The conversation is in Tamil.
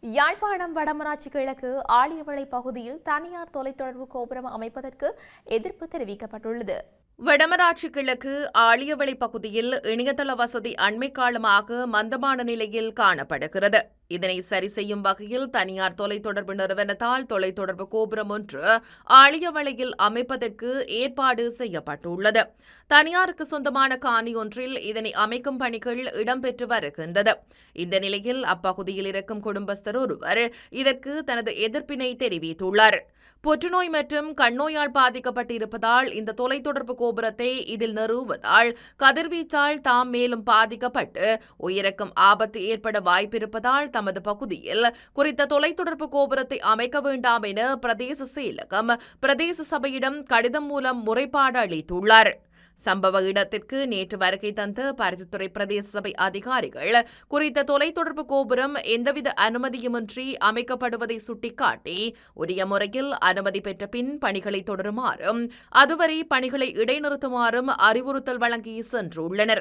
யாழ்ப்பாணம் வடமராட்சி கிழக்கு ஆழியவளை பகுதியில் தனியார் தொலைத்தொடர்பு கோபுரம் அமைப்பதற்கு எதிர்ப்பு தெரிவிக்கப்பட்டுள்ளது. வடமராட்சி கிழக்கு ஆழியவளை பகுதியில் இணையதள வசதி அண்மை காலமாக மந்தமான நிலையில் காணப்படுகிறது. இதனை சரி செய்யும் வகையில் தனியார் தொலைத்தொடர்பு நிறுவனத்தால் தொலைத்தொடர்பு கோபுரம் ஒன்று ஆழியவளையில் அமைப்பதற்கு ஏற்பாடு செய்யப்பட்டுள்ளது. தனியாருக்கு சொந்தமான காணி ஒன்றில் இதனை அமைக்கும் பணிகள் இடம்பெற்று வருகின்றது. இந்த நிலையில் அப்பகுதியில் இருக்கும் குடும்பஸ்தர் ஒருவர் இதற்கு தனது எதிர்ப்பினை தெரிவித்துள்ளார். புற்றுநோய் மற்றும் கண்ணோயால் பாதிக்கப்பட்டிருப்பதால் இந்த தொலைத்தொடர்பு கோபுரத்தை இதில் நிறுவுவதால் கதிர்வீச்சால் தாம் மேலும் பாதிக்கப்பட்டு உயிருக்கு ஆபத்து ஏற்பட வாய்ப்பிருப்பதால் தமது பகுதியில் குறித்த தொலைத்தொடர்பு கோபுரத்தை அமைக்க வேண்டாம் என பிரதேச செயலகம் பிரதேச சபையிடம் கடிதம் மூலம் முறைப்பாடு அளித்துள்ளார். சம்பவ இடத்திற்கு நேற்று வருகை தந்த பருத்தித்துறை பிரதேச சபை அதிகாரிகள் குறித்த தொலைத்தொடர்பு கோபுரம் எந்தவித அனுமதியுமின்றி அமைக்கப்படுவதை சுட்டிக்காட்டி உரிய முறையில் அனுமதி பெற்ற பின் பணிகளை தொடருமாறும் அதுவரை பணிகளை இடைநிறுத்துமாறும் அறிவுறுத்தல் வழங்கி சென்றுள்ளனர்.